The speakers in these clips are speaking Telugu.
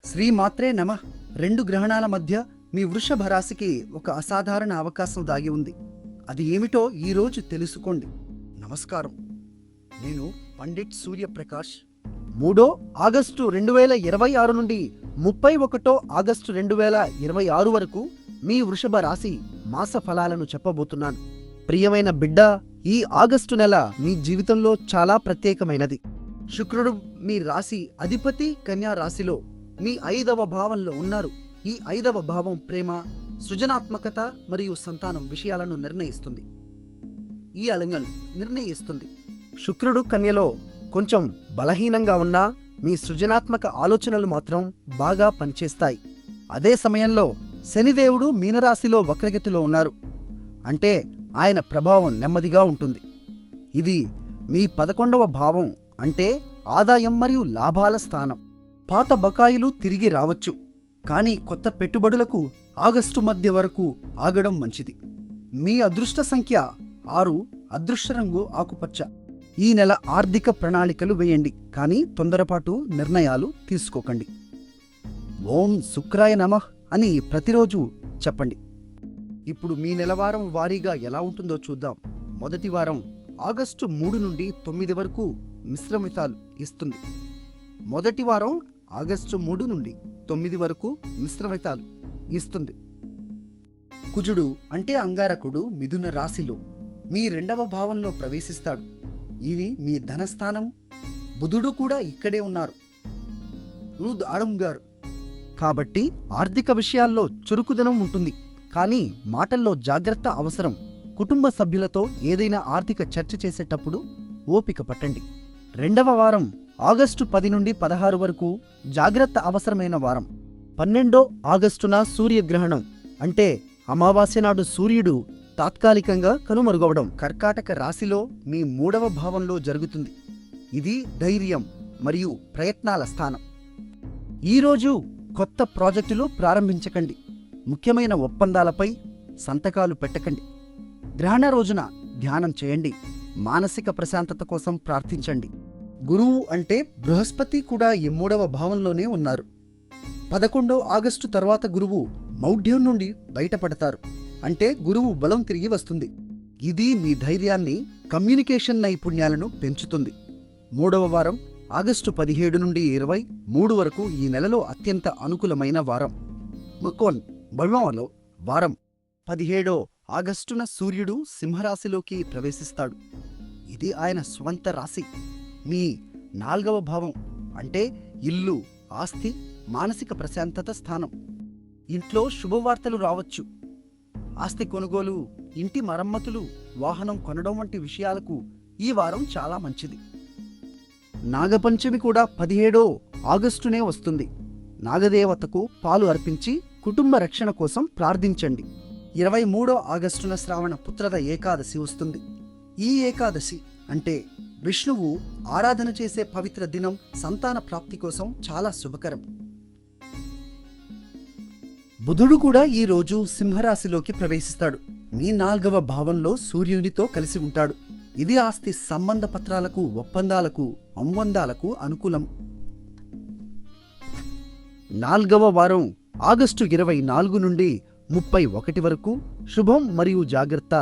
శ్రీమాత్రే నమః. 2 గ్రహణాల మధ్య మీ వృషభ రాశికి ఒక అసాధారణ అవకాశం దాగి ఉంది. అది ఏమిటో ఈరోజు తెలుసుకోండి. నమస్కారం, నేను పండిట్ సూర్యప్రకాష్. 3 ఆగస్టు 2026 నుండి 31 ఆగస్టు 2026 వరకు మీ వృషభ రాశి మాస ఫలాలను చెప్పబోతున్నాను. ప్రియమైన బిడ్డ, ఈ ఆగస్టు నెల మీ జీవితంలో చాలా ప్రత్యేకమైనది. శుక్రుడు మీ రాశి అధిపతి కన్యా రాశిలో మీ 5వ భావంలో ఉన్నారు. ఈ 5వ భావం ప్రేమ, సృజనాత్మకత మరియు సంతానం విషయాలను నిర్ణయిస్తుంది. శుక్రుడు కన్యలో కొంచెం బలహీనంగా ఉన్నా మీ సృజనాత్మక ఆలోచనలు మాత్రం బాగా పనిచేస్తాయి. అదే సమయంలో శనిదేవుడు మీనరాశిలో వక్రగతిలో ఉన్నారు. అంటే ఆయన ప్రభావం నెమ్మదిగా ఉంటుంది. ఇది మీ 11వ భావం, అంటే ఆదాయం మరియు లాభాల స్థానం. పాత బకాయిలు తిరిగి రావచ్చు, కానీ కొత్త పెట్టుబడులకు ఆగస్టు మధ్య వరకు ఆగడం మంచిది. మీ అదృష్ట సంఖ్య 6, అదృష్ట రంగు ఆకుపచ్చ. ఈ నెల ఆర్థిక ప్రణాళికలు వేయండి, కానీ తొందరపాటు నిర్ణయాలు తీసుకోకండి. ఓం శుక్రాయ నమః అని ప్రతిరోజు చెప్పండి. ఇప్పుడు మీ నెలవారం వారీగా ఎలా ఉంటుందో చూద్దాం. మొదటి వారం ఆగస్టు 3 నుండి 9 వరకు మిశ్రమితాలు ఇస్తుంది. మొదటి వారం ఆగస్టు 3 నుండి 9 వరకు మిశ్రమితాలు ఇస్తుంది. కుజుడు అంటే అంగారకుడు మిథున రాశిలో మీ 2వ భావంలో ప్రవేశిస్తాడు. ఇది మీ ధనస్థానం. బుధుడు కూడా ఇక్కడే ఉన్నారు. గారు కాబట్టి ఆర్థిక విషయాల్లో చురుకుదనం ఉంటుంది, కానీ మాటల్లో జాగ్రత్త అవసరం. కుటుంబ సభ్యులతో ఏదైనా ఆర్థిక చర్చ చేసేటప్పుడు ఓపిక పట్టండి. 2వ వారం ఆగస్టు 10 నుండి 16 వరకు జాగ్రత్త అవసరమైన వారం. 12 ఆగస్టున సూర్యగ్రహణం, అంటే అమావాస్య నాడు సూర్యుడు తాత్కాలికంగా కనుమరుగవడం కర్కాటక రాశిలో మీ 3వ భావంలో జరుగుతుంది. ఇది ధైర్యం మరియు ప్రయత్నాల స్థానం. ఈరోజు కొత్త ప్రాజెక్టులు ప్రారంభించకండి. ముఖ్యమైన ఒప్పందాలపై సంతకాలు పెట్టకండి. గ్రహణ రోజున ధ్యానం చేయండి. మానసిక ప్రశాంతత కోసం ప్రార్థించండి. గురువు అంటే బృహస్పతి కూడా ఈ 3వ భావంలోనే ఉన్నారు. 11 ఆగస్టు తర్వాత గురువు మౌఢ్యం నుండి బయటపడతారు, అంటే గురువు బలం తిరిగి వస్తుంది. ఇది మీ ధైర్యాన్ని, కమ్యూనికేషన్ నైపుణ్యాలను పెంచుతుంది. 3వ వారం ఆగస్టు 17 నుండి 23 వరకు ఈ నెలలో అత్యంత అనుకూలమైన వారం. బలవంలో వారం 17 ఆగస్టున సూర్యుడు సింహరాశిలోకి ప్రవేశిస్తాడు. ఇది ఆయన స్వంత రాశి. మీ 4వ భావం, అంటే ఇల్లు, ఆస్తి, మానసిక ప్రశాంతత స్థానం. ఇంట్లో శుభవార్తలు రావచ్చు. ఆస్తి కొనుగోలు, ఇంటి మరమ్మతులు, వాహనం కొనడం వంటి విషయాలకు ఈ వారం చాలా మంచిది. నాగపంచమి కూడా 17 ఆగస్టునే వస్తుంది. నాగదేవతకు పాలు అర్పించి కుటుంబ రక్షణ కోసం ప్రార్థించండి. 23 ఆగస్టున శ్రావణ పుత్రద ఏకాదశి వస్తుంది. ఈ ఏకాదశి అంటే విష్ణువు ఆరాధన చేసే పవిత్ర దినం. సంతాన ప్రాప్తి కోసం చాలా శుభకరం. బుధుడు కూడా ఈ రోజు సింహరాశిలోకి ప్రవేశిస్తాడు. మీ 4వ భావంలో సూర్యునితో కలిసి ఉంటాడు. ఇది ఆస్తి సంబంధ పత్రాలకు, ఒప్పందాలకు, అనుబంధాలకు అనుకూలం. 4వ వారం ఆగస్టు 24 నుండి 31 వరకు శుభం మరియు జాగ్రత్త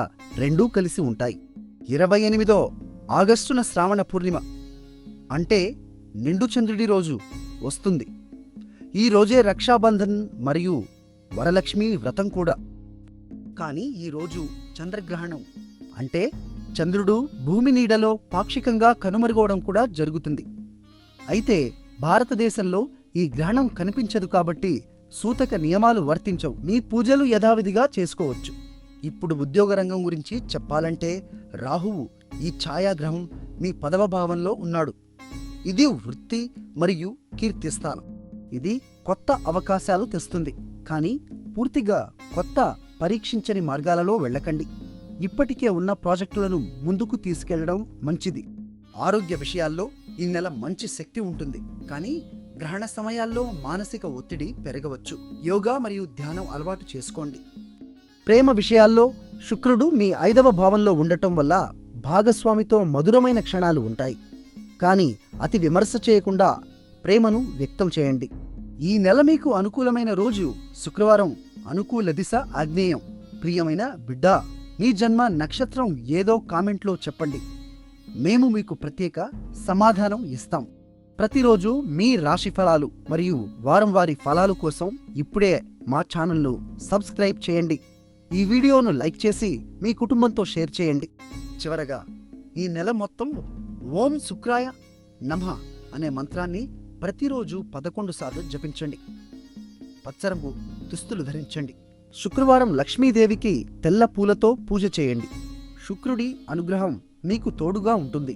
రెండూ కలిసి ఉంటాయి. 28 ఆగస్టున శ్రావణ పూర్ణిమ, అంటే నిండు చంద్రుడి రోజు వస్తుంది. ఈ రోజే రక్షాబంధన్ మరియు వరలక్ష్మి వ్రతం కూడా. కానీ ఈ రోజు చంద్రగ్రహణం, అంటే చంద్రుడు భూమి నీడలో పాక్షికంగా కనుమరుగవడం కూడా జరుగుతుంది. అయితే భారతదేశంలో ఈ గ్రహణం కనిపించదు, కాబట్టి సూతక నియమాలు వర్తించవు. మీ పూజలు యథావిధిగా చేసుకోవచ్చు. ఇప్పుడు ఉద్యోగ రంగం గురించి చెప్పాలంటే రాహువు, ఈ ఛాయాగ్రహం, మీ 10వ భావంలో ఉన్నాడు. ఇది వృత్తి మరియు కీర్తి స్థానం. ఇది కొత్త అవకాశాలు తెస్తుంది, కానీ పూర్తిగా కొత్త పరీక్షించని మార్గాలలో వెళ్ళకండి. ఇప్పటికే ఉన్న ప్రాజెక్టులను ముందుకు తీసుకెళ్లడం మంచిది. ఆరోగ్య విషయాల్లో ఈ నెల మంచి శక్తి ఉంటుంది, కానీ గ్రహణ సమయాల్లో మానసిక ఒత్తిడి పెరగవచ్చు. యోగా మరియు ధ్యానం అలవాటు చేసుకోండి. ప్రేమ విషయాల్లో శుక్రుడు మీ 5వ భావంలో ఉండటం వల్ల భాగస్వామితో మధురమైన క్షణాలు ఉంటాయి, కానీ అతి విమర్శ చేయకుండా ప్రేమను వ్యక్తం చేయండి. ఈ నెల మీకు అనుకూలమైన రోజు శుక్రవారం. అనుకూల దిశ ఆగ్నేయం. ప్రియమైన బిడ్డా, నీ జన్మ నక్షత్రం ఏదో కామెంట్లో చెప్పండి, మేము మీకు ప్రత్యేక సమాధానం ఇస్తాం. ప్రతిరోజు మీ రాశి ఫలాలు మరియు వారం వారి ఫలాలు కోసం ఇప్పుడే మా ఛానల్ను సబ్స్క్రైబ్ చేయండి. ఈ వీడియోను లైక్ చేసి మీ కుటుంబంతో షేర్ చేయండి. చివరగా ఈ నెల మొత్తం ఓం శుక్రాయ నమః అనే మంత్రాన్ని ప్రతిరోజు 11 సార్లు జపించండి. పచ్చరంగు దుస్తులు ధరించండి. శుక్రవారం లక్ష్మీదేవికి తెల్ల పూలతో పూజ చేయండి. శుక్రుడి అనుగ్రహం మీకు తోడుగా ఉంటుంది.